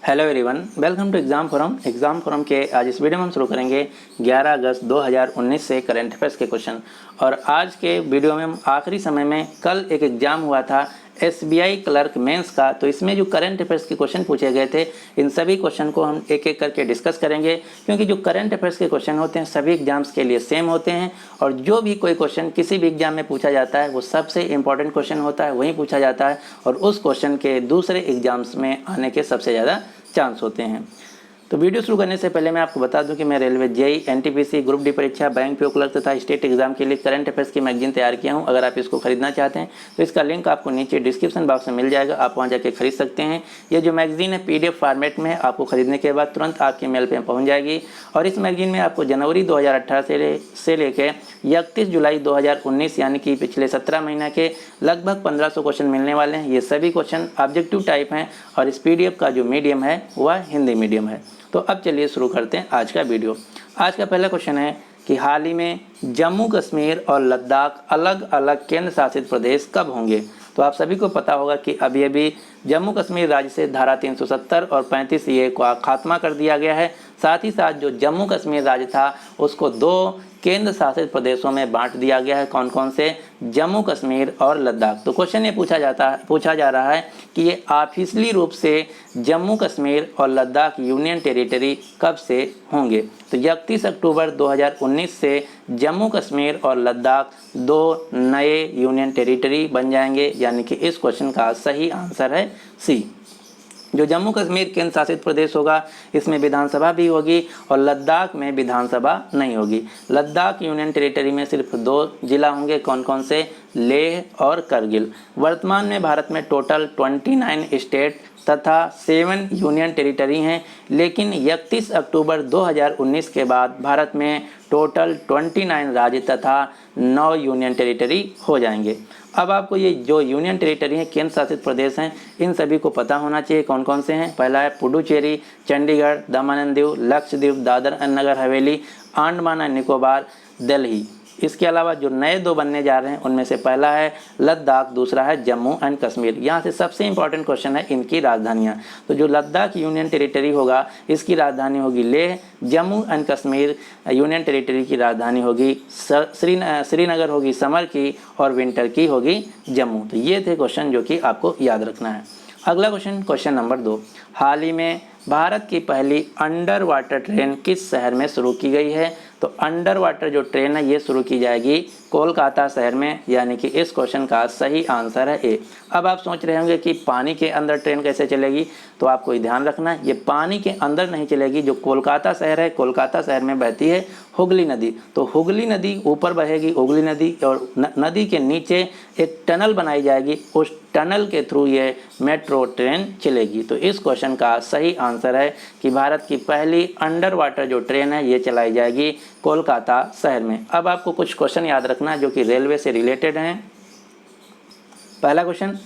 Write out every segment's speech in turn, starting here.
Hello everyone, welcome to exam forum के आज इस वीडियो में हम शुरू करेंगे 11 अगस्त 2019 से करंट अफेयर्स के क्वेश्चन। और आज के वीडियो में हम आखिरी समय में कल एक एग्ज़ाम हुआ था SBI क्लर्क मेंस का, तो इसमें जो करंट अफेयर्स के क्वेश्चन पूछे गए थे इन सभी क्वेश्चन को हम एक एक करके डिस्कस करेंगे, क्योंकि जो करंट अफेयर्स के क्वेश्चन होते हैं सभी एग्जाम्स के लिए सेम होते हैं। और जो भी कोई क्वेश्चन किसी भी एग्जाम में पूछा जाता है वो सबसे इंपॉर्टेंट क्वेश्चन होता है, वही पूछा जाता है और उस क्वेश्चन के दूसरे एग्जाम्स में आने के सबसे ज़्यादा चांस होते हैं। तो वीडियो शुरू करने से पहले मैं आपको बता दूं कि मैं railway JE, NTPC, group D परीक्षा, बैंक पीओ क्लर्क तथा स्टेट एग्जाम के लिए करंट अफेयर्स की मैगजीन तैयार किया हूं। अगर आप इसको खरीदना चाहते हैं तो इसका लिंक आपको नीचे डिस्क्रिप्शन बॉक्स में मिल जाएगा, आप वहां जाके खरीद सकते हैं। ये जो मैगजीन है PDF फॉर्मेट में है, आपको खरीदने के बाद तुरंत आपके मेल पर पहुँच जाएगी। और इस मैगजीन में आपको जनवरी 2018 से लेकर 31 जुलाई 2019 यानी कि पिछले 17 महीने के लगभग 1500 क्वेश्चन मिलने वाले हैं। ये सभी क्वेश्चन ऑब्जेक्टिव टाइप हैं और इस PDF का जो मीडियम है वह हिंदी मीडियम है। तो अब चलिए शुरू करते हैं आज का वीडियो। आज का पहला क्वेश्चन है कि हाल ही में जम्मू कश्मीर और लद्दाख अलग अलग केंद्र शासित प्रदेश कब होंगे। तो आप सभी को पता होगा कि अभी अभी जम्मू कश्मीर राज्य से धारा 370 और 35A का खात्मा कर दिया गया है। साथ ही साथ जो जम्मू कश्मीर राज्य था उसको 2 केंद्र शासित प्रदेशों में बांट दिया गया है। कौन कौन से? जम्मू कश्मीर और लद्दाख। तो क्वेश्चन ये पूछा जा रहा है कि ये ऑफिशियली रूप से जम्मू कश्मीर और लद्दाख यूनियन टेरिटरी कब से होंगे। तो 31 अक्टूबर 2019 से जम्मू कश्मीर और लद्दाख 2 नए यूनियन टेरिटरी बन जाएंगे, यानी कि इस क्वेश्चन का सही आंसर है सी। जो जम्मू कश्मीर केंद्र शासित प्रदेश होगा इसमें विधानसभा भी होगी और लद्दाख में विधानसभा नहीं होगी। लद्दाख यूनियन टेरिटरी में सिर्फ 2 जिला होंगे। कौन कौन से? लेह और करगिल। वर्तमान में भारत में टोटल 29 स्टेट तथा 7 यूनियन टेरिटरी हैं, लेकिन 31 अक्टूबर 2019 के बाद भारत में टोटल 29 राज्य तथा 9 यूनियन टेरिटरी हो जाएंगे। अब आपको ये जो यूनियन टेरिटरी हैं, केंद्र शासित प्रदेश हैं, इन सभी को पता होना चाहिए कौन कौन से हैं। पहला है पुडुचेरी, चंडीगढ़, दमन and Diu, Lakshadweep, Dadar and Nagar Haveli, Andaman and Nicobar, Delhi. इसके अलावा जो नए 2 बनने जा रहे हैं उनमें से पहला है लद्दाख, दूसरा है जम्मू एंड कश्मीर। यहाँ से सबसे इंपॉर्टेंट क्वेश्चन है इनकी राजधानियाँ। तो जो लद्दाख यूनियन टेरिटरी होगा इसकी राजधानी होगी Leh, Jammu and Kashmir union territory की राजधानी होगी श्रीनगर होगी समर की, और विंटर की होगी जम्मू। तो ये थे क्वेश्चन जो कि आपको याद रखना है। अगला क्वेश्चन नंबर 2, हाल ही में भारत की पहली अंडर वाटर ट्रेन किस शहर में शुरू की गई है। तो अंडर वाटर जो ट्रेन है ये शुरू की जाएगी कोलकाता शहर में, यानी कि इस क्वेश्चन का सही आंसर है ए। अब आप सोच रहे होंगे कि पानी के अंदर ट्रेन कैसे चलेगी, तो आपको ध्यान रखना है ये पानी के अंदर नहीं चलेगी। जो कोलकाता शहर है, कोलकाता शहर में बहती है हुगली नदी, तो हुगली नदी ऊपर बहेगी हुगली नदी, और नदी के नीचे एक टनल बनाई जाएगी, उस टनल के थ्रू ये मेट्रो ट्रेन चलेगी। तो इस क्वेश्चन का सही आंसर है कि भारत की पहली अंडर वाटर जो ट्रेन है ये चलाई जाएगी कोलकाता शहर में। अब आपको कुछ क्वेश्चन याद रखना जो कि रेलवे से रिलेटेड हैं। पहला क्वेश्चन,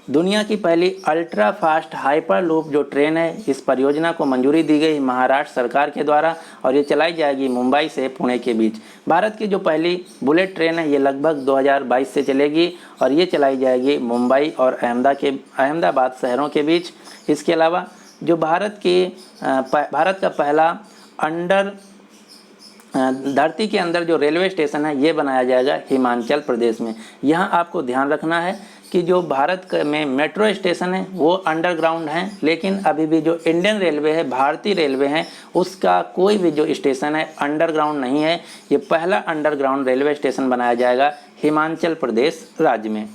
दुनिया की पहली अल्ट्रा फास्ट हाइपर लूप जो ट्रेन है इस परियोजना को मंजूरी दी गई महाराष्ट्र सरकार के द्वारा और ये चलाई जाएगी मुंबई से पुणे के बीच। भारत की जो पहली बुलेट ट्रेन है ये लगभग 2022 से चलेगी और ये चलाई जाएगी मुंबई और अहमदाबाद शहरों के बीच। इसके अलावा जो भारत का पहला धरती के अंदर जो रेलवे स्टेशन है ये बनाया जाएगा हिमाचल प्रदेश में। यहाँ आपको ध्यान रखना है कि जो भारत में मेट्रो स्टेशन है वो अंडरग्राउंड हैं, लेकिन अभी भी जो इंडियन रेलवे है, भारतीय रेलवे है, उसका कोई भी जो स्टेशन है अंडरग्राउंड नहीं है। ये पहला अंडरग्राउंड रेलवे स्टेशन बनाया जाएगा हिमाचल प्रदेश राज्य में।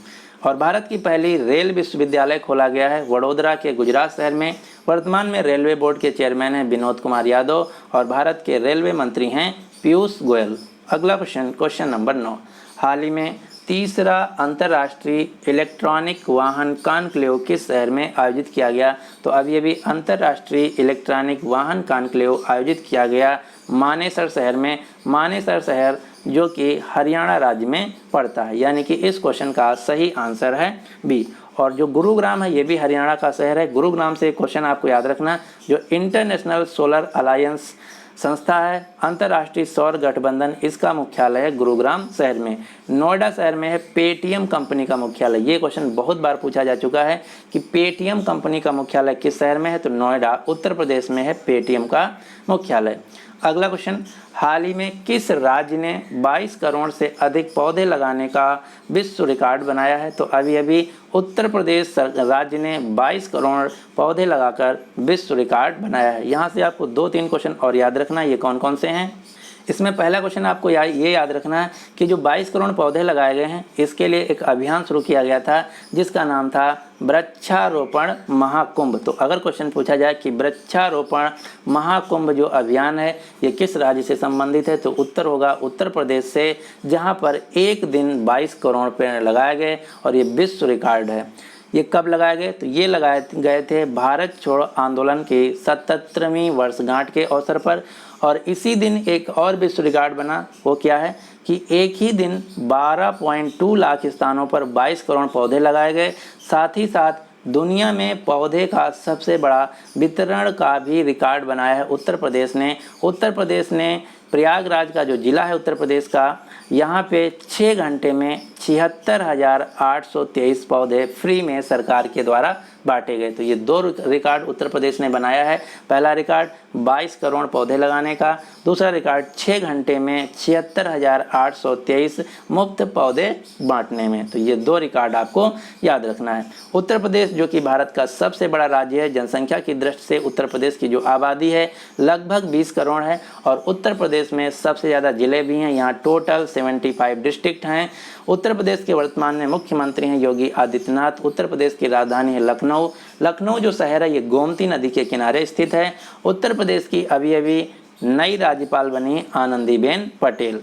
और भारत की पहली रेल विश्वविद्यालय खोला गया है वडोदरा के गुजरात शहर में। वर्तमान में रेलवे बोर्ड के चेयरमैन हैं विनोद कुमार यादव और भारत के रेलवे मंत्री हैं पीयूष गोयल। अगला क्वेश्चन नंबर 9, हाल ही में तीसरा अंतर्राष्ट्रीय इलेक्ट्रॉनिक वाहन कॉन्क्लेव किस शहर में आयोजित किया गया। तो अभी अंतर्राष्ट्रीय इलेक्ट्रॉनिक वाहन कॉन्क्लेव आयोजित किया गया मानेसर शहर में। मानेसर शहर जो कि हरियाणा राज्य में पड़ता है, यानी कि इस क्वेश्चन का सही आंसर है बी। और जो गुरुग्राम है ये भी हरियाणा का शहर है। गुरुग्राम से क्वेश्चन आपको याद रखना, जो इंटरनेशनल सोलर अलायंस संस्था है अंतर्राष्ट्रीय सौर गठबंधन, इसका मुख्यालय है गुरुग्राम शहर में। नोएडा शहर में है पेटीएम कंपनी का मुख्यालय। ये क्वेश्चन बहुत बार पूछा जा चुका है कि पेटीएम कंपनी का मुख्यालय किस शहर में है, तो नोएडा उत्तर प्रदेश में है पेटीएम का मुख्यालय। अगला क्वेश्चन, हाल ही में किस राज्य ने 22 करोड़ से अधिक पौधे लगाने का विश्व रिकॉर्ड बनाया है, तो अभी अभी उत्तर प्रदेश राज्य ने 22 करोड़ पौधे लगाकर विश्व रिकॉर्ड बनाया है। यहाँ से आपको 2-3 क्वेश्चन और याद रखना है, ये कौन कौन से हैं। इसमें पहला क्वेश्चन आपको ये याद रखना है कि जो 22 करोड़ पौधे लगाए गए हैं, इसके लिए एक अभियान शुरू किया गया था जिसका नाम था वृक्षारोपण महाकुंभ। तो अगर क्वेश्चन पूछा जाए कि वृक्षारोपण महाकुंभ जो अभियान है ये किस राज्य से संबंधित है, तो उत्तर होगा उत्तर प्रदेश से, जहां पर एक दिन 22 करोड़ पेड़ लगाए गए और ये विश्व रिकॉर्ड है। ये कब लगाए गए, तो ये लगाए गए थे भारत छोड़ो आंदोलन की 77वीं वर्षगांठ के अवसर पर। और इसी दिन एक और विश्व रिकॉर्ड बना, वो क्या है कि एक ही दिन 12.2 लाख स्थानों पर 22 करोड़ पौधे लगाए गए। साथ ही साथ दुनिया में पौधे का सबसे बड़ा वितरण का भी रिकॉर्ड बनाया है उत्तर प्रदेश ने। उत्तर प्रदेश ने प्रयागराज का जो जिला है उत्तर प्रदेश का, यहाँ पे 6 घंटे में 76,823 पौधे फ्री में सरकार के द्वारा बांटे गए। तो ये 2 रिकॉर्ड उत्तर प्रदेश ने बनाया है। पहला रिकॉर्ड 22 करोड़ पौधे लगाने का, दूसरा रिकॉर्ड 6 घंटे में 76,823 मुफ्त पौधे बांटने में। तो ये 2 रिकॉर्ड आपको याद रखना है। उत्तर प्रदेश जो कि भारत का सबसे बड़ा राज्य है, जनसंख्या की दृष्टि से उत्तर प्रदेश की जो आबादी है लगभग 20 करोड़ है और उत्तर प्रदेश में सबसे ज़्यादा जिले भी हैं। यहाँ टोटल 75 डिस्ट्रिक्ट हैं। उत्तर प्रदेश के वर्तमान में मुख्यमंत्री हैं योगी आदित्यनाथ। उत्तर प्रदेश की राजधानी है लखनऊ। लखनऊ जो शहर है ये गोमती नदी के किनारे स्थित है। उत्तर प्रदेश की अभी अभी नई राज्यपाल बनी आनंदीबेन पटेल।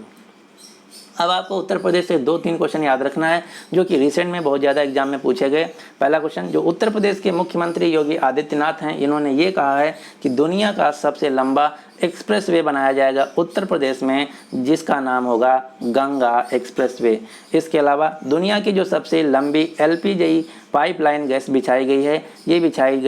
अब आपको उत्तर प्रदेश से 2-3 क्वेश्चन याद रखना है जो कि रिसेंट में बहुत ज़्यादा एग्जाम में पूछे गए। पहला क्वेश्चन, जो उत्तर प्रदेश के मुख्यमंत्री योगी आदित्यनाथ हैं, इन्होंने ये कहा है कि दुनिया का सबसे लंबा एक्सप्रेसवे बनाया जाएगा उत्तर प्रदेश में, जिसका नाम होगा गंगा एक्सप्रेसवे। इसके अलावा दुनिया की जो सबसे लंबी एलपीजी पाइपलाइन गैस बिछाई गई है, ये बिछाई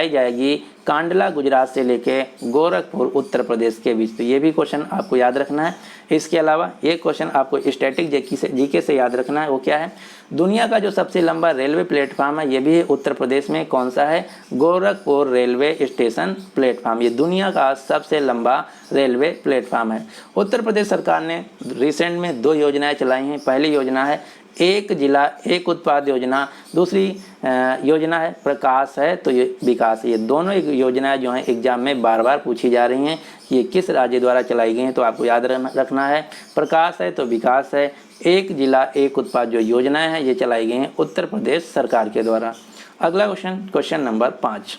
जाएगी कांडला गुजरात से लेके गोरखपुर उत्तर प्रदेश के बीच। तो ये भी क्वेश्चन आपको याद रखना है। इसके अलावा एक क्वेश्चन आपको स्टैटिक जीके से याद रखना है, वो क्या है, दुनिया का जो सबसे लंबा रेलवे प्लेटफॉर्म है ये भी उत्तर प्रदेश में, कौन सा है, गोरखपुर रेलवे स्टेशन प्लेटफॉर्म। ये दुनिया का सबसे लंबा रेलवे प्लेटफॉर्म है। उत्तर प्रदेश सरकार ने रिसेंट में 2 योजनाएं चलाई हैं। पहली योजना है एक जिला एक उत्पाद योजना, दूसरी योजना है प्रकाश है तो ये विकास। ये दोनों एक योजनाएं जो हैं एग्जाम में बार बार पूछी जा रही हैं, ये किस राज्य द्वारा चलाई गई हैं, तो आपको याद रखना है प्रकाश है तो विकास है। एक जिला एक उत्पाद जो योजनाएं हैं ये चलाई गई हैं उत्तर प्रदेश सरकार के द्वारा। अगला क्वेश्चन नंबर 5,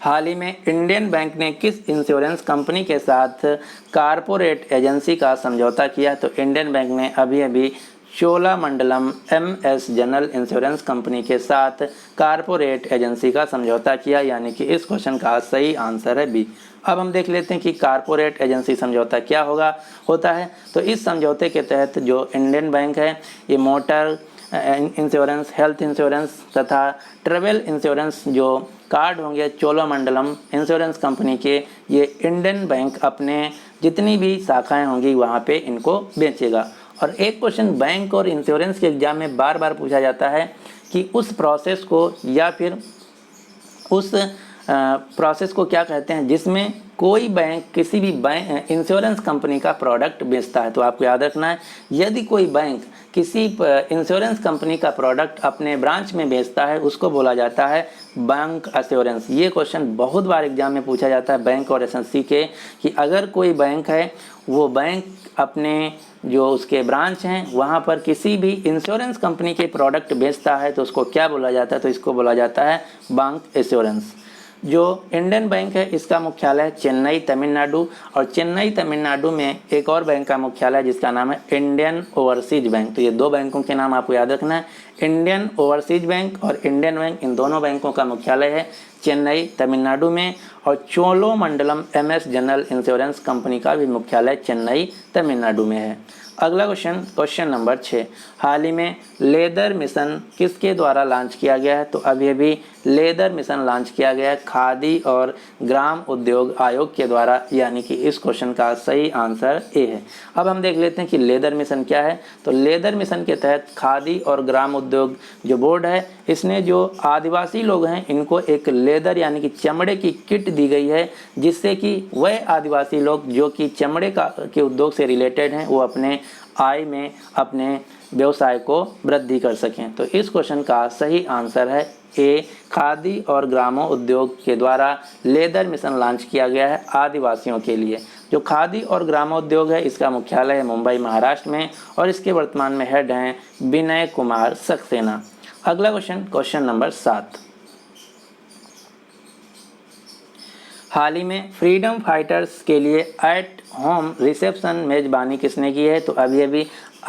हाल ही में इंडियन बैंक ने किस इंश्योरेंस कंपनी के साथ कारपोरेट एजेंसी का समझौता किया, तो इंडियन बैंक ने अभी अभी Cholamandalam MS general insurance company के साथ कारपोरेट एजेंसी का समझौता किया, यानी कि इस क्वेश्चन का सही आंसर है बी। अब हम देख लेते हैं कि कारपोरेट एजेंसी समझौता क्या होता है। तो इस समझौते के तहत जो इंडियन बैंक है ये मोटर इंश्योरेंस, हेल्थ इंश्योरेंस तथा ट्रेवल इंश्योरेंस जो कार्ड होंगे चोलामंडलम इंश्योरेंस कंपनी के, ये इंडियन बैंक अपने जितनी भी शाखाएं होंगी वहाँ पे इनको बेचेगा। और एक क्वेश्चन बैंक और इंश्योरेंस के एग्जाम में बार बार पूछा जाता है कि उस प्रोसेस को या फिर उस प्रोसेस को क्या कहते हैं जिसमें कोई बैंक किसी भी बैंक इंश्योरेंस कंपनी का प्रोडक्ट बेचता है। तो आपको याद रखना है, यदि कोई बैंक किसी इंश्योरेंस कंपनी का प्रोडक्ट अपने ब्रांच में बेचता है उसको बोला जाता है बैंक एश्योरेंस। ये क्वेश्चन बहुत बार एग्जाम में पूछा जाता है बैंक और एसएससी के, कि अगर कोई बैंक है वो बैंक अपने जो उसके ब्रांच हैं वहाँ पर किसी भी इंश्योरेंस कंपनी के प्रोडक्ट बेचता है तो उसको क्या बोला जाता है, तो इसको बोला जाता है बैंक एश्योरेंस। जो इंडियन बैंक है इसका मुख्यालय चेन्नई तमिलनाडु, और चेन्नई तमिलनाडु में एक और बैंक का मुख्यालय जिसका नाम है इंडियन ओवरसीज बैंक। तो ये 2 बैंकों के नाम आपको याद रखना है, इंडियन ओवरसीज बैंक और इंडियन बैंक, इन दोनों बैंकों का मुख्यालय है चेन्नई तमिलनाडु में, और चोलोमंडलम MS जनरल इंश्योरेंस कंपनी का भी मुख्यालय चेन्नई तमिलनाडु में है। अगला क्वेश्चन नंबर 6, हाल ही में लेदर मिशन किसके द्वारा लॉन्च किया गया है? तो अभी लेदर मिशन लॉन्च किया गया है खादी और ग्राम उद्योग आयोग के द्वारा, यानी कि इस क्वेश्चन का सही आंसर ए है। अब हम देख लेते हैं कि लेदर मिशन क्या है। तो लेदर मिशन के तहत खादी और ग्राम उद्योग जो बोर्ड है, इसने जो आदिवासी लोग हैं इनको एक लेदर यानी कि चमड़े की किट दी गई है, जिससे कि वह आदिवासी लोग जो कि चमड़े के उद्योग से रिलेटेड हैं वो अपने आय में अपने व्यवसाय को वृद्धि कर सकें। तो इस क्वेश्चन का सही आंसर है ए, खादी और ग्रामो उद्योग के द्वारा लेदर मिशन लॉन्च किया गया है आदिवासियों के लिए। जो खादी और ग्रामोद्योग है इसका मुख्यालय है मुंबई महाराष्ट्र में, और इसके वर्तमान में हेड हैं विनय कुमार सक्सेना। अगला क्वेश्चन नंबर 7, हाल ही में फ्रीडम फाइटर्स के लिए एट होम रिसेप्शन मेजबानी किसने की है? तो अभी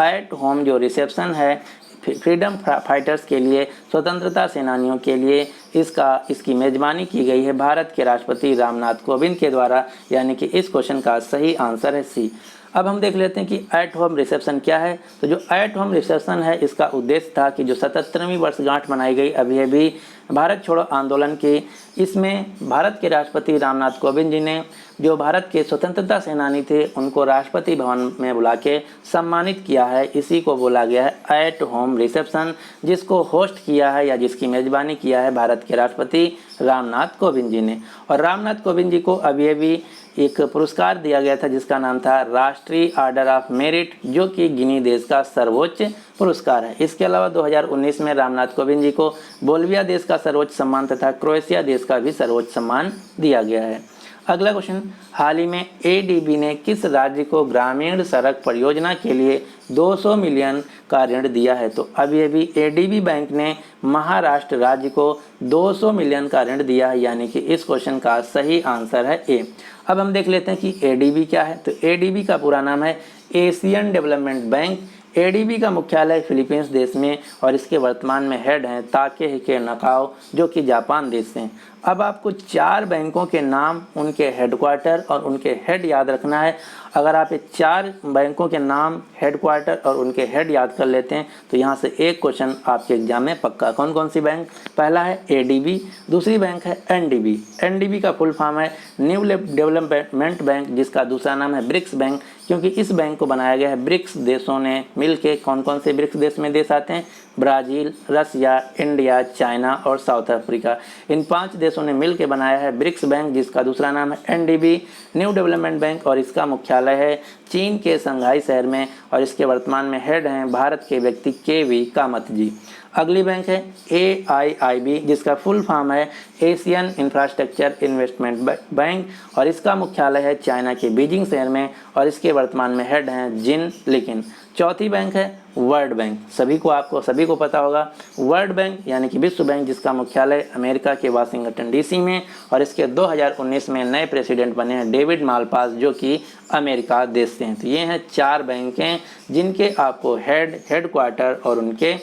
एट होम जो रिसेप्शन है फ्रीडम फाइटर्स के लिए, स्वतंत्रता सेनानियों के लिए इसकी मेजबानी की गई है भारत के राष्ट्रपति रामनाथ कोविंद के द्वारा, यानी कि इस क्वेश्चन का सही आंसर है सी। अब हम देख लेते हैं कि एट होम रिसेप्शन क्या है। तो जो एट होम रिसेप्शन है इसका उद्देश्य था कि जो 77वीं वर्षगांठ मनाई गई अभी भारत छोड़ो आंदोलन की, इसमें भारत के राष्ट्रपति रामनाथ कोविंद जी ने जो भारत के स्वतंत्रता सेनानी थे उनको राष्ट्रपति भवन में बुला के सम्मानित किया है। इसी को बोला गया है एट होम रिसेप्शन, जिसको होस्ट किया है या जिसकी मेजबानी किया है भारत के राष्ट्रपति रामनाथ कोविंद जी ने। और रामनाथ कोविंद जी को अभी एक पुरस्कार दिया गया था जिसका नाम था राष्ट्रीय ऑर्डर ऑफ मेरिट, जो कि गिनी देश का सर्वोच्च पुरस्कार है। इसके अलावा 2019 में रामनाथ कोविंद जी को बोल्विया देश का सर्वोच्च सम्मान तथा क्रोएशिया देश का भी सर्वोच्च सम्मान दिया गया है। अगला क्वेश्चन, हाल ही में ADB ने किस राज्य को ग्रामीण सड़क परियोजना के लिए 200 मिलियन का ऋण दिया है? तो अभी ADB बैंक ने महाराष्ट्र राज्य को 200 मिलियन का ऋण दिया है, यानी कि इस क्वेश्चन का सही आंसर है ए। अब हम देख लेते हैं कि ADB क्या है। तो ADB का पूरा नाम है एशियन डेवलपमेंट बैंक। ADB का मुख्यालय फिलीपींस देश में, और इसके वर्तमान में हेड हैं ताकेहिके नकाओ, जो कि जापान देश से हैं। अब आपको 4 बैंकों के नाम, उनके हेडक्वार्टर और उनके हेड याद रखना है। अगर आप ये 4 बैंकों के नाम, हेडक्वार्टर और उनके हेड याद कर लेते हैं तो यहाँ से एक क्वेश्चन आपके एग्जाम में पक्का। कौन कौन सी बैंक? पहला है ADB, दूसरी बैंक है NDB। NDB का फुल फॉर्म है न्यू डेवलपमेंट बैंक, जिसका दूसरा नाम है ब्रिक्स बैंक, क्योंकि इस बैंक को बनाया गया है ब्रिक्स देशों ने मिलके। कौन कौन से ब्रिक्स देश में देश आते हैं? ब्राज़ील, रसिया, इंडिया, चाइना और साउथ अफ्रीका। इन 5 देशों ने मिलकर बनाया है ब्रिक्स बैंक, जिसका दूसरा नाम है NDB न्यू डेवलपमेंट बैंक, और इसका मुख्यालय है चीन के शंघाई शहर में, और इसके वर्तमान में हेड हैं भारत के व्यक्ति KV कामत जी। अगली बैंक है AIIB, जिसका फुल फॉर्म है एशियन इंफ्रास्ट्रक्चर इन्वेस्टमेंट बैंक, और इसका मुख्यालय है चाइना के बीजिंग शहर में, और इसके वर्तमान में हेड हैं जिन लिकिन। चौथी बैंक है वर्ल्ड बैंक। सभी को पता होगा वर्ल्ड बैंक यानी कि विश्व बैंक, जिसका मुख्यालय अमेरिका के वाशिंगटन DC में, और इसके 2019 में नए प्रेसिडेंट बने हैं डेविड मालपास, जो कि अमेरिका देश से हैं। तो ये हैं 4 बैंकें जिनके आपको हेडक्वार्टर और उनके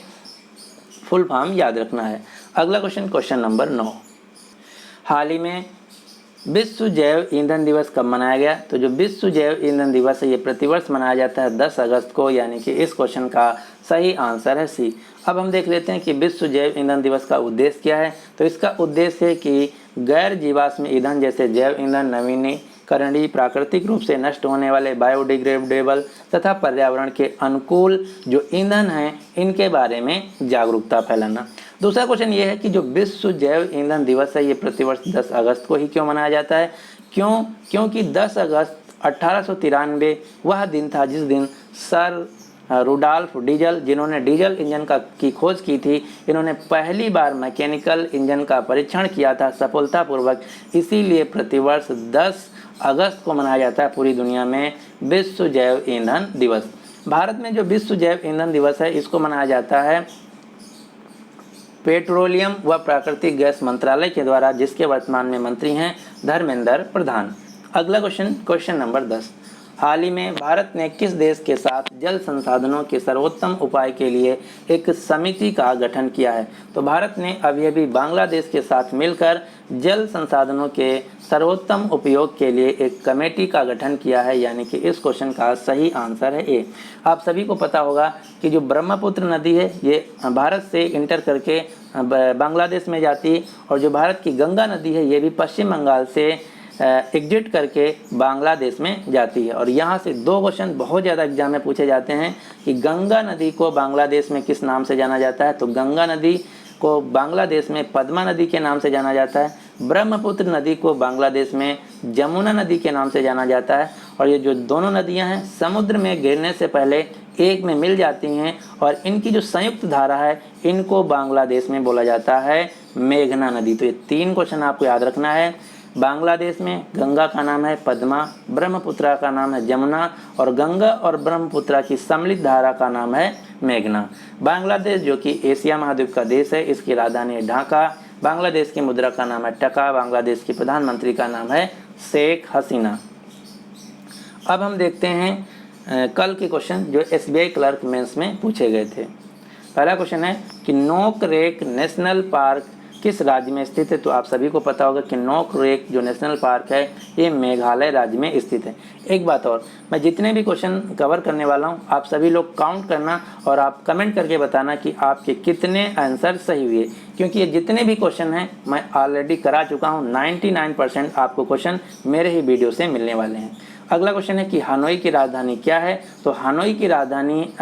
फुल फॉर्म याद रखना है। अगला क्वेश्चन नंबर 9, हाल ही में विश्व जैव ईंधन दिवस कब मनाया गया? तो जो विश्व जैव ईंधन दिवस है ये प्रतिवर्ष मनाया जाता है 10 अगस्त को, यानी कि इस क्वेश्चन का सही आंसर है सी। अब हम देख लेते हैं कि विश्व जैव ईंधन दिवस का उद्देश्य क्या है। तो इसका उद्देश्य है कि गैर जीवाश्म ईंधन जैसे जैव ईंधन, नवीनीकरणीय, प्राकृतिक रूप से नष्ट होने वाले, बायोडिग्रेडेबल तथा पर्यावरण के अनुकूल जो ईंधन हैं इनके बारे में जागरूकता फैलाना। दूसरा क्वेश्चन ये है कि जो विश्व जैव ईंधन दिवस है ये प्रतिवर्ष 10 अगस्त को ही क्यों मनाया जाता है? क्योंकि 10 अगस्त 1893 वह दिन था जिस दिन सर रुडॉल्फ डीजल, जिन्होंने डीजल इंजन की खोज की थी, इन्होंने पहली बार मैकेनिकल इंजन का परीक्षण किया था सफलतापूर्वक। इसीलिए प्रतिवर्ष 10 अगस्त को मनाया जाता है पूरी दुनिया में विश्व जैव ईंधन दिवस। भारत में जो विश्व जैव ईंधन दिवस है इसको मनाया जाता है पेट्रोलियम व प्राकृतिक गैस मंत्रालय के द्वारा, जिसके वर्तमान में मंत्री हैं धर्मेंद्र प्रधान। अगला क्वेश्चन नंबर 10, हाल ही में भारत ने किस देश के साथ जल संसाधनों के सर्वोत्तम उपाय के लिए एक समिति का गठन किया है? तो भारत ने अभी बांग्लादेश के साथ मिलकर जल संसाधनों के सर्वोत्तम उपयोग के लिए एक कमेटी का गठन किया है, यानी कि इस क्वेश्चन का सही आंसर है ए। आप सभी को पता होगा कि जो ब्रह्मपुत्र नदी है ये भारत से इंटर करके बांग्लादेश में जाती है, और जो भारत की गंगा नदी है ये भी पश्चिम बंगाल से एग्जिट करके बांग्लादेश में जाती है। और यहाँ से दो क्वेश्चन बहुत ज़्यादा एग्जाम में पूछे जाते हैं कि गंगा नदी को बांग्लादेश में किस नाम से जाना जाता है? तो गंगा नदी को बांग्लादेश में पद्मा नदी के नाम से जाना जाता है, ब्रह्मपुत्र नदी को बांग्लादेश में जमुना नदी के नाम से जाना जाता है। और ये जो दोनों नदियां हैं समुद्र में गिरने से पहले एक में मिल जाती हैं, और इनकी जो संयुक्त धारा है इनको बांग्लादेश में बोला जाता है मेघना नदी। तो ये तीन क्वेश्चन आपको याद रखना है। बांग्लादेश में गंगा का नाम है पद्मा, ब्रह्मपुत्र का नाम है जमुना, और गंगा और ब्रह्मपुत्र की सम्मिलित धारा का नाम है मेघना। बांग्लादेश जो कि एशिया महाद्वीप का देश है, इसकी राजधानी है ढाका। बांग्लादेश की मुद्रा का नाम है टका। बांग्लादेश की प्रधानमंत्री का नाम है शेख हसीना। अब हम देखते हैं कल के क्वेश्चन जो SBI क्लर्क मेंस में पूछे गए थे। पहला क्वेश्चन है कि नोकरेक नेशनल पार्क किस राज्य में स्थित है? तो आप सभी को पता होगा कि नोकरेक जो नेशनल पार्क है ये मेघालय राज्य में स्थित है। एक बात और, मैं जितने भी क्वेश्चन कवर करने वाला हूँ आप सभी लोग काउंट करना और आप कमेंट करके बताना कि आपके कितने आंसर सही हुए, क्योंकि ये जितने भी क्वेश्चन हैं मैं ऑलरेडी करा चुका हूँ। 99% आपको क्वेश्चन मेरे ही वीडियो से मिलने वाले हैं। अगला क्वेश्चन है कि हनोई की राजधानी क्या है? तो हनोई की राजधानी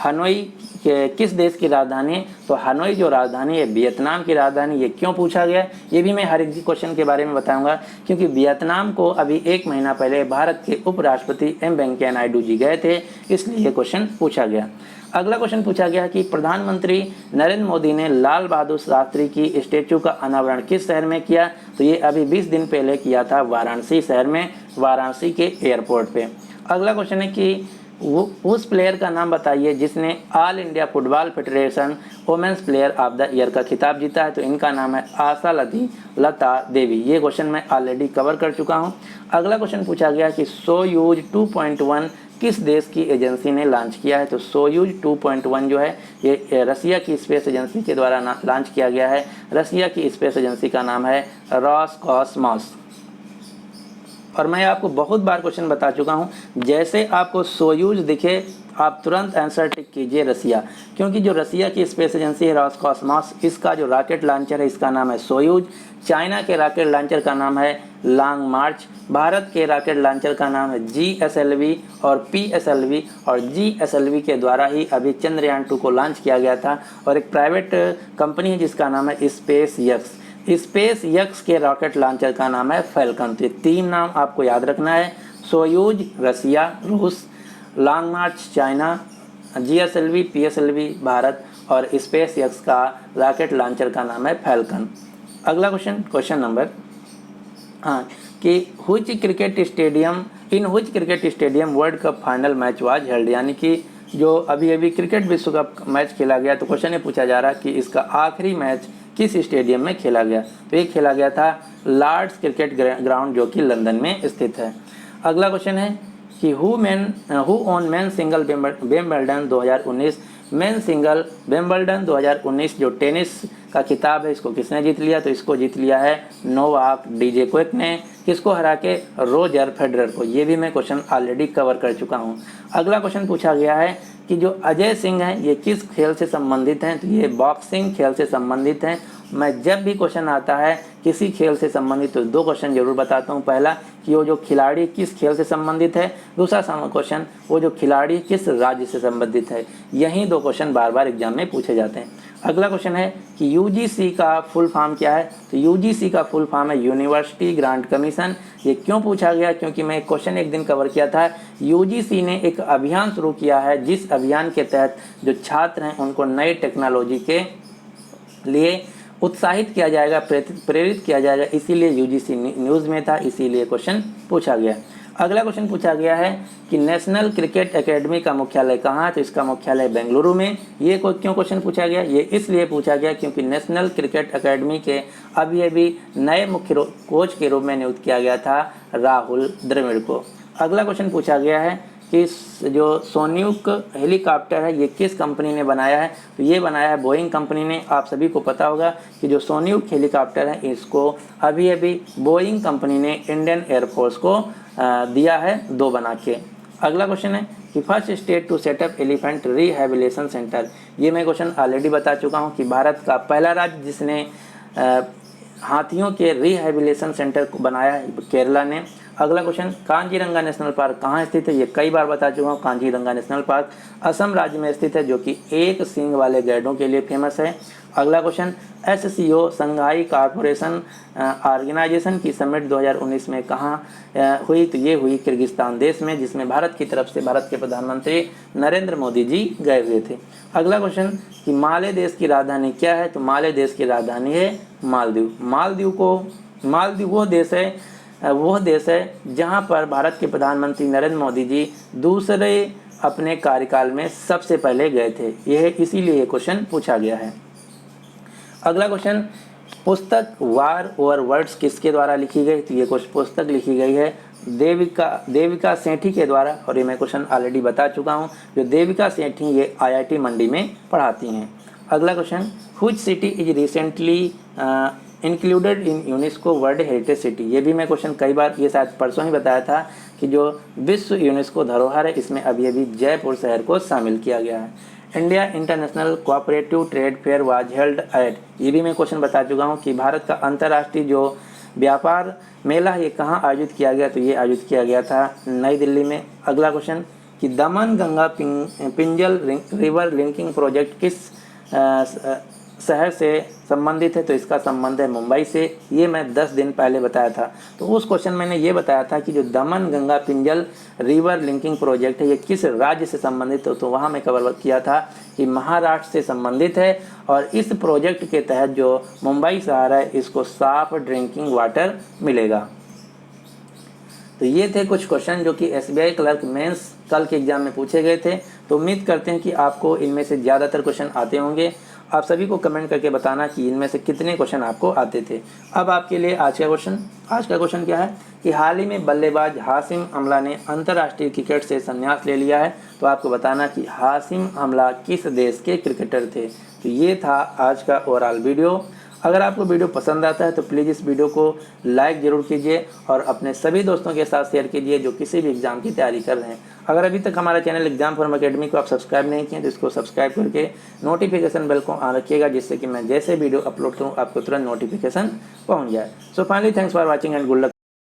हनोई किस देश की राजधानी है? तो हनोई जो राजधानी है वियतनाम की राजधानी। ये क्यों पूछा गया ये भी मैं हर एक क्वेश्चन के बारे में बताऊंगा, क्योंकि वियतनाम को अभी 1 महीना पहले भारत के उपराष्ट्रपति M वेंकैया नायडू जी गए थे, इसलिए ये क्वेश्चन पूछा गया। अगला क्वेश्चन पूछा गया कि प्रधानमंत्री नरेंद्र मोदी ने लाल बहादुर शास्त्री की स्टैचू का अनावरण किस शहर में किया? तो ये अभी 20 दिन पहले किया था वाराणसी शहर में, वाराणसी के एयरपोर्ट पे। अगला क्वेश्चन है कि वो उस प्लेयर का नाम बताइए जिसने all India football federation women's player of the year का खिताब जीता है। तो इनका नाम है आशा लता देवी। ये क्वेश्चन मैं ऑलरेडी कवर कर चुका हूँ। अगला क्वेश्चन पूछा गया कि सोयूज 2.1 किस देश की एजेंसी ने लॉन्च किया है? तो सोयूज 2.1 जो है ये रसिया की स्पेस एजेंसी के द्वारा लॉन्च किया गया है। रसिया की स्पेस एजेंसी का नाम है रॉसकॉस्मोस। और मैं आपको बहुत बार क्वेश्चन बता चुका हूं, जैसे आपको सोयूज दिखे आप तुरंत आंसर टिक कीजिए रसिया, क्योंकि जो रसिया की स्पेस एजेंसी है रॉसकॉस्मोस, इसका जो रॉकेट लॉन्चर है इसका नाम है सोयूज। चाइना के रॉकेट लॉन्चर का नाम है लॉन्ग मार्च। भारत के रॉकेट लॉन्चर का नाम है GSLV और PSLV, और GSLV के द्वारा ही अभी चंद्रयान 2 को लॉन्च किया गया था। और एक प्राइवेट कंपनी है जिसका नाम है स्पेस एक्स के रॉकेट लॉन्चर का नाम है फैल्कन। तो ये 3 नाम आपको याद रखना है, सोयूज रसिया रूस, लॉन्ग मार्च चाइना, GSLV PSLV भारत, और स्पेस एक्स का रॉकेट लॉन्चर का नाम है फैल्कन। अगला क्वेश्चन नंबर कि हुच cricket stadium world cup final match was held, यानी कि जो अभी क्रिकेट विश्व कप मैच खेला गया। तो क्वेश्चन ये पूछा जा रहा है कि इसका आखिरी मैच किस स्टेडियम में खेला गया? तो ये खेला गया था लॉर्ड्स क्रिकेट ग्राउंड जो कि लंदन में स्थित है। अगला क्वेश्चन है कि who own men single Wimbledon 2019। Men single Wimbledon 2019 जो टेनिस का खिताब है इसको किसने जीत लिया? तो इसको जीत लिया है नोवाक जोकोविच ने। किसको हरा के? रोजर फेडरर को। ये भी मैं क्वेश्चन ऑलरेडी कवर कर चुका हूँ। अगला क्वेश्चन पूछा गया है कि जो अजय सिंह हैं ये किस खेल से संबंधित हैं? तो ये बॉक्सिंग खेल से संबंधित हैं। मैं जब भी क्वेश्चन आता है किसी खेल से संबंधित तो 2 क्वेश्चन जरूर बताता हूँ। पहला कि वो जो खिलाड़ी किस खेल से संबंधित है, दूसरा क्वेश्चन वो जो खिलाड़ी किस राज्य से संबंधित है। यही 2 क्वेश्चन बार बार एग्जाम में पूछे जाते हैं। अगला क्वेश्चन है कि UGC का फुल फॉर्म क्या है? तो UGC का फुल फॉर्म है यूनिवर्सिटी ग्रांट कमीशन। ये क्यों पूछा गया? क्योंकि मैं क्वेश्चन एक दिन कवर किया था। UGC ने एक अभियान शुरू किया है जिस अभियान के तहत जो छात्र हैं उनको नई टेक्नोलॉजी के लिए उत्साहित किया जाएगा, प्रेरित किया जाएगा, इसीलिए UGC न्यूज़ में था, इसीलिए क्वेश्चन पूछा गया। अगला क्वेश्चन पूछा गया है कि नेशनल क्रिकेट एकेडमी का मुख्यालय कहाँ है? तो इसका मुख्यालय बेंगलुरु में। ये क्यों क्वेश्चन पूछा गया? ये इसलिए पूछा गया क्योंकि नेशनल क्रिकेट एकेडमी के अभी नए मुख्य कोच के रूप में नियुक्त किया गया था राहुल द्रविड़ को। अगला क्वेश्चन पूछा गया है कि जो सोन्यूक हेलीकॉप्टर है ये किस कंपनी ने बनाया है, तो ये बनाया है बोइंग कंपनी ने। आप सभी को पता होगा कि जो सोन्यूक हेलीकॉप्टर है इसको अभी अभी बोइंग कंपनी ने इंडियन एयरफोर्स को दिया है 2 बना के। अगला क्वेश्चन है कि first state to set up elephant rehabilitation centre. ये मैं क्वेश्चन ऑलरेडी बता चुका हूँ कि भारत का पहला राज्य जिसने हाथियों के रिहेबिलिटेशन सेंटर को बनाया है केरला ने। अगला क्वेश्चन, कांजीरंगा नेशनल पार्क कहाँ स्थित है, ये कई बार बता चुका हूँ। कांजीरंगा नेशनल पार्क असम राज्य में स्थित है जो कि एक सींग वाले गैंडों के लिए फेमस है। अगला question, SCO Shanghai corporation organisation की समिट 2019 में कहाँ हुई, तो ये हुई किर्गिस्तान देश में, जिसमें भारत की तरफ से भारत के प्रधानमंत्री नरेंद्र मोदी जी गए हुए थे। अगला क्वेश्चन कि माले देश की राजधानी क्या है, तो माले देश की राजधानी है मालदीव। मालदीव वो देश है जहां पर भारत के प्रधानमंत्री नरेंद्र मोदी जी दूसरे अपने कार्यकाल में सबसे पहले गए थे। यह इसीलिए ये क्वेश्चन पूछा गया है। अगला क्वेश्चन, पुस्तक वार ओवर वर्ड्स किसके द्वारा लिखी गई, तो ये पुस्तक लिखी गई है देविका सेठी के द्वारा, और ये मैं क्वेश्चन ऑलरेडी बता चुका हूँ। जो देविका सेठी ये IIT मंडी में पढ़ाती हैं। अगला question, which city is recently included in UNESCO world heritage city. ये भी मैं क्वेश्चन कई बार, ये शायद परसों ही बताया था कि जो विश्व यूनेस्को धरोहर है इसमें अभी जयपुर शहर को शामिल किया गया है। India international cooperative trade fair was held at, ये भी मैं क्वेश्चन बता चुका हूँ कि भारत का अंतर्राष्ट्रीय जो व्यापार मेला ये कहाँ आयोजित किया गया, तो ये आयोजित किया गया था नई दिल्ली में। अगला क्वेश्चन कि दमन गंगा पिंजल रिवर लिंकिंग प्रोजेक्ट किस शहर से संबंधित है, तो इसका संबंध है मुंबई से। ये मैं 10 दिन पहले बताया था। तो उस क्वेश्चन मैंने ये बताया था कि जो दमन गंगा पिंजल रिवर लिंकिंग प्रोजेक्ट है ये किस राज्य से संबंधित है, तो वहाँ मैं कवर किया था कि महाराष्ट्र से संबंधित है। और इस प्रोजेक्ट के तहत जो मुंबई शहर है इसको साफ ड्रिंकिंग वाटर मिलेगा। तो ये थे कुछ क्वेश्चन जो कि SBI क्लर्क मेंस कल के एग्जाम में पूछे गए थे। तो उम्मीद करते हैं कि आपको इनमें से ज़्यादातर क्वेश्चन आते होंगे। आप सभी को कमेंट करके बताना कि इनमें से कितने क्वेश्चन आपको आते थे। अब आपके लिए आज का क्वेश्चन क्या है कि हाल ही में बल्लेबाज हाशिम अमला ने अंतर्राष्ट्रीय क्रिकेट से संन्यास ले लिया है। तो आपको बताना कि हाशिम अमला किस देश के क्रिकेटर थे। तो ये था आज का ओवरऑल वीडियो। अगर आपको वीडियो पसंद आता है तो प्लीज़ इस वीडियो को लाइक ज़रूर कीजिए और अपने सभी दोस्तों के साथ शेयर कीजिए जो किसी भी एग्ज़ाम की तैयारी कर रहे हैं। अगर अभी तक हमारा चैनल एग्जाम फॉर्म अकेडमी को आप सब्सक्राइब नहीं किए तो इसको सब्सक्राइब करके नोटिफिकेशन बेल को ऑन रखिएगा, जिससे कि मैं जैसे वीडियो अपलोड करूँ आपको तुरंत नोटिफिकेशन पहुँच जाए। So finally thanks for watching and good luck.